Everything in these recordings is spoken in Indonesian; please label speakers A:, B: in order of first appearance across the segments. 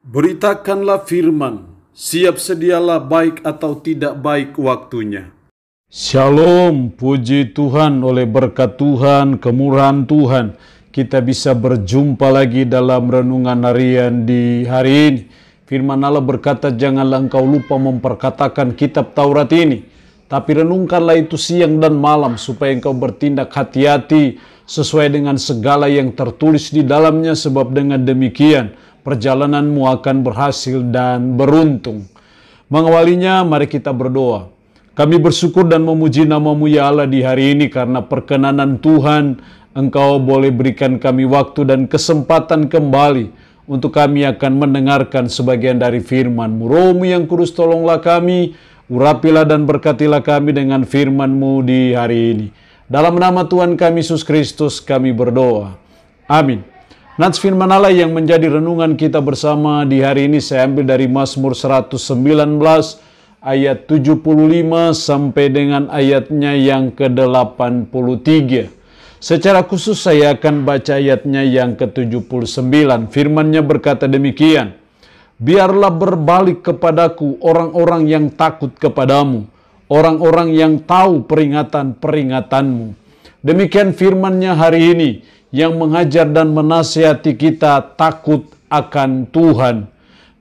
A: Beritakanlah firman, siap sedialah baik atau tidak baik waktunya.
B: Shalom, puji Tuhan, oleh berkat Tuhan, kemurahan Tuhan, kita bisa berjumpa lagi dalam renungan harian di hari ini. Firman Allah berkata, janganlah engkau lupa memperkatakan kitab Taurat ini, tapi renungkanlah itu siang dan malam, supaya engkau bertindak hati-hati sesuai dengan segala yang tertulis di dalamnya, sebab dengan demikian perjalananmu akan berhasil dan beruntung. Mengawalinya, mari kita berdoa. Kami bersyukur dan memuji nama-Mu ya Allah di hari ini, karena perkenanan Tuhan, Engkau boleh berikan kami waktu dan kesempatan kembali untuk kami akan mendengarkan sebagian dari firman-Mu. Roh-Mu yang kudus, tolonglah kami, urapilah dan berkatilah kami dengan firman-Mu di hari ini. Dalam nama Tuhan kami Yesus Kristus kami berdoa. Amin. Nats firman Allah yang menjadi renungan kita bersama di hari ini saya ambil dari Mazmur 119 ayat 75 sampai dengan ayatnya yang ke-83. Secara khusus saya akan baca ayatnya yang ke-79. Firman-Nya berkata demikian, biarlah berbalik kepadaku orang-orang yang takut kepadamu, orang-orang yang tahu peringatan-peringatanmu. Demikian firman-Nya hari ini, yang mengajar dan menasihati kita takut akan Tuhan.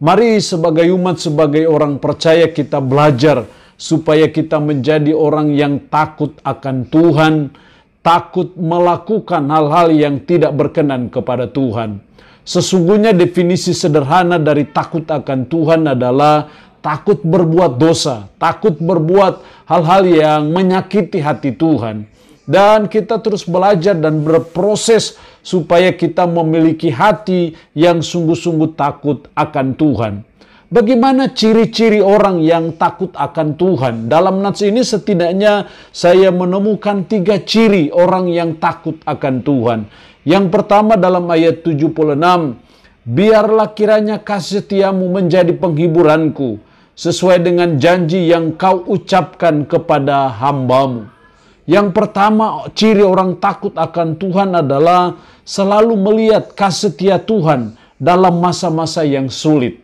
B: Mari sebagai umat, sebagai orang percaya kita belajar supaya kita menjadi orang yang takut akan Tuhan, takut melakukan hal-hal yang tidak berkenan kepada Tuhan. Sesungguhnya definisi sederhana dari takut akan Tuhan adalah takut berbuat dosa, takut berbuat hal-hal yang menyakiti hati Tuhan. Dan kita terus belajar dan berproses supaya kita memiliki hati yang sungguh-sungguh takut akan Tuhan. Bagaimana ciri-ciri orang yang takut akan Tuhan? Dalam nats ini setidaknya saya menemukan 3 ciri orang yang takut akan Tuhan. Yang pertama dalam ayat 76, biarlah kiranya kasih setiamu menjadi penghiburanku, sesuai dengan janji yang kau ucapkan kepada hamba-Mu. Yang pertama, ciri orang takut akan Tuhan adalah selalu melihat kasih setia Tuhan dalam masa-masa yang sulit.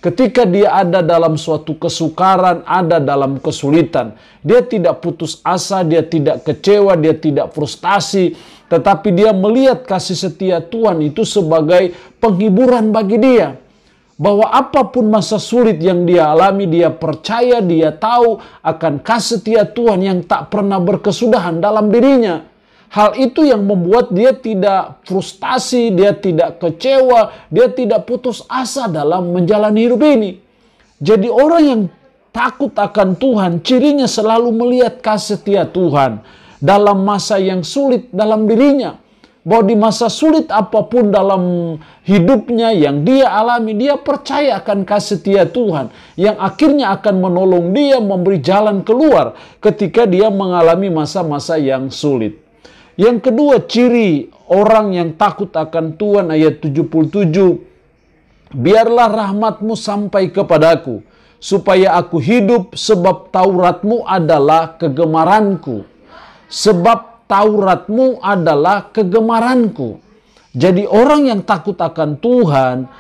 B: Ketika dia ada dalam suatu kesukaran, ada dalam kesulitan, dia tidak putus asa, dia tidak kecewa, dia tidak frustasi, tetapi dia melihat kasih setia Tuhan itu sebagai penghiburan bagi dia. Bahwa apapun masa sulit yang dia alami, dia percaya, dia tahu akan kasih setia Tuhan yang tak pernah berkesudahan dalam dirinya. Hal itu yang membuat dia tidak frustasi, dia tidak kecewa, dia tidak putus asa dalam menjalani hidup ini. Jadi orang yang takut akan Tuhan, cirinya selalu melihat kasih setia Tuhan dalam masa yang sulit dalam dirinya. Bahwa di masa sulit apapun dalam hidupnya yang dia alami, dia percaya akan kasih setia Tuhan yang akhirnya akan menolong dia, memberi jalan keluar ketika dia mengalami masa-masa yang sulit. Yang kedua, ciri orang yang takut akan Tuhan ayat 77, biarlah rahmat-Mu sampai kepadaku, supaya aku hidup, sebab Taurat-Mu adalah kegemaranku. Sebab Taurat-Mu adalah kegemaranku. Jadi orang yang takut akan Tuhan,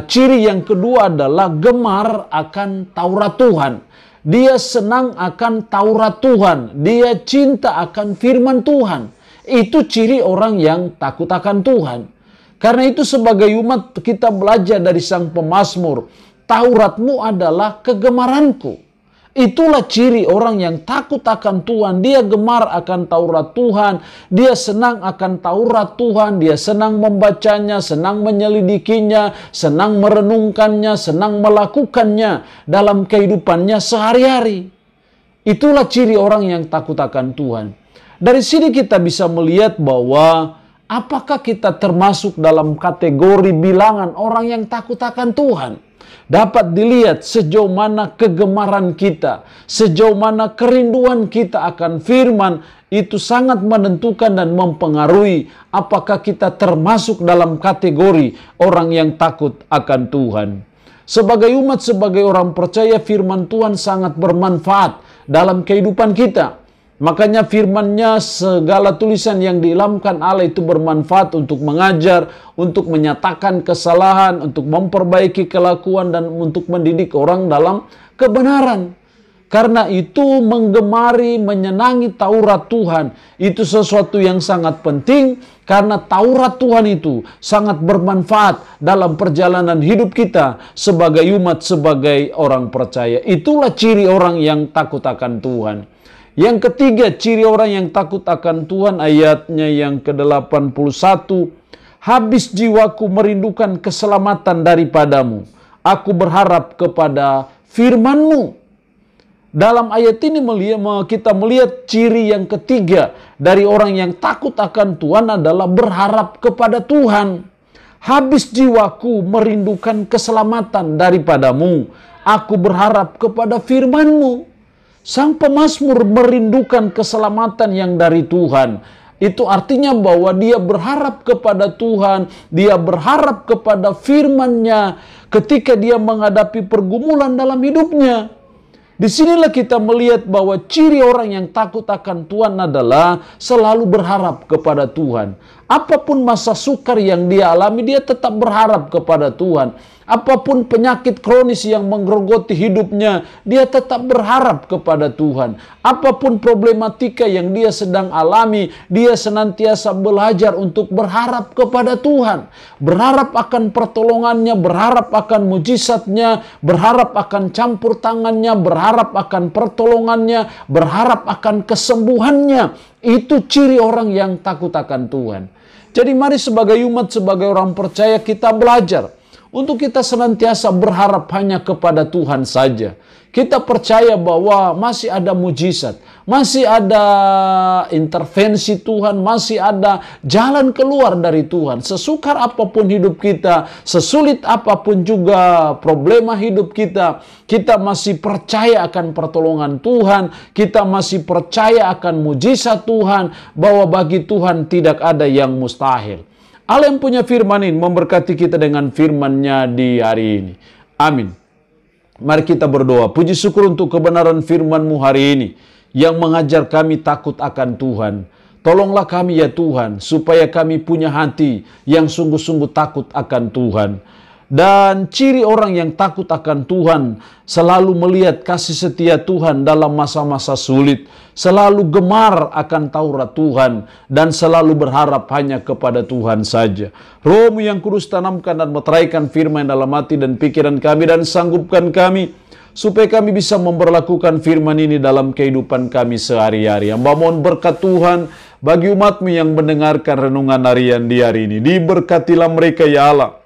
B: ciri yang kedua adalah gemar akan Taurat Tuhan. Dia senang akan Taurat Tuhan. Dia cinta akan firman Tuhan. Itu ciri orang yang takut akan Tuhan. Karena itu sebagai umat kita belajar dari sang pemazmur, Taurat-Mu adalah kegemaranku. Itulah ciri orang yang takut akan Tuhan. Dia gemar akan Taurat Tuhan. Dia senang akan Taurat Tuhan. Dia senang membacanya, senang menyelidikinya, senang merenungkannya, senang melakukannya dalam kehidupannya sehari-hari. Itulah ciri orang yang takut akan Tuhan. Dari sini kita bisa melihat bahwa apakah kita termasuk dalam kategori bilangan orang yang takut akan Tuhan. Dapat dilihat sejauh mana kegemaran kita, sejauh mana kerinduan kita akan firman, itu sangat menentukan dan mempengaruhi apakah kita termasuk dalam kategori orang yang takut akan Tuhan. Sebagai umat, sebagai orang percaya, firman Tuhan sangat bermanfaat dalam kehidupan kita. Makanya firman-Nya, segala tulisan yang diilhamkan Allah itu bermanfaat untuk mengajar, untuk menyatakan kesalahan, untuk memperbaiki kelakuan, dan untuk mendidik orang dalam kebenaran. Karena itu menggemari, menyenangi Taurat Tuhan, itu sesuatu yang sangat penting, karena Taurat Tuhan itu sangat bermanfaat dalam perjalanan hidup kita sebagai umat, sebagai orang percaya. Itulah ciri orang yang takut akan Tuhan. Yang ketiga, ciri orang yang takut akan Tuhan, ayatnya yang ke-81. Habis jiwaku merindukan keselamatan daripadamu. Aku berharap kepada firman-Mu. Dalam ayat ini kita melihat ciri yang ketiga dari orang yang takut akan Tuhan adalah berharap kepada Tuhan. Habis jiwaku merindukan keselamatan daripadamu. Aku berharap kepada firman-Mu. Sang pemazmur merindukan keselamatan yang dari Tuhan. Itu artinya bahwa dia berharap kepada Tuhan, dia berharap kepada firman-Nya ketika dia menghadapi pergumulan dalam hidupnya. Disinilah kita melihat bahwa ciri orang yang takut akan Tuhan adalah selalu berharap kepada Tuhan. Apapun masa sukar yang dia alami, dia tetap berharap kepada Tuhan. Apapun penyakit kronis yang menggerogoti hidupnya, dia tetap berharap kepada Tuhan. Apapun problematika yang dia sedang alami, dia senantiasa belajar untuk berharap kepada Tuhan. Berharap akan pertolongannya, berharap akan mujizatnya, berharap akan campur tangannya, berharap akan pertolongannya, berharap akan kesembuhannya. Itu ciri orang yang takut akan Tuhan. Jadi mari sebagai umat, sebagai orang percaya, kita belajar untuk kita senantiasa berharap hanya kepada Tuhan saja. Kita percaya bahwa masih ada mujizat, masih ada intervensi Tuhan, masih ada jalan keluar dari Tuhan. Sesukar apapun hidup kita, sesulit apapun juga problema hidup kita, kita masih percaya akan pertolongan Tuhan, kita masih percaya akan mujizat Tuhan, bahwa bagi Tuhan tidak ada yang mustahil. Allah yang punya firman ini memberkati kita dengan firman-Nya di hari ini. Amin. Mari kita berdoa. Puji syukur untuk kebenaran firman-Mu hari ini yang mengajar kami takut akan Tuhan. Tolonglah kami ya Tuhan, supaya kami punya hati yang sungguh-sungguh takut akan Tuhan. Dan ciri orang yang takut akan Tuhan selalu melihat kasih setia Tuhan dalam masa-masa sulit, selalu gemar akan Taurat Tuhan, dan selalu berharap hanya kepada Tuhan saja. Roh-Mu yang kudus tanamkan dan meteraikan firman dalam hati dan pikiran kami, dan sanggupkan kami supaya kami bisa memperlakukan firman ini dalam kehidupan kami sehari-hari. Hamba mohon berkat Tuhan bagi umat-Mu yang mendengarkan renungan harian di hari ini. Diberkatilah mereka ya Allah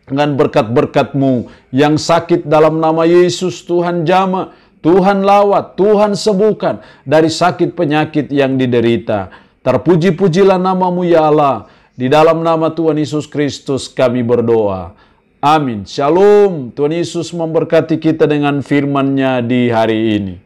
B: dengan berkat-berkat-Mu. Yang sakit dalam nama Yesus Tuhan jamah, Tuhan lawat, Tuhan sembuhkan dari sakit penyakit yang diderita. Terpuji-pujilah nama-Mu ya Allah. Di dalam nama Tuhan Yesus Kristus kami berdoa. Amin. Shalom. Tuhan Yesus memberkati kita dengan firman-Nya di hari ini.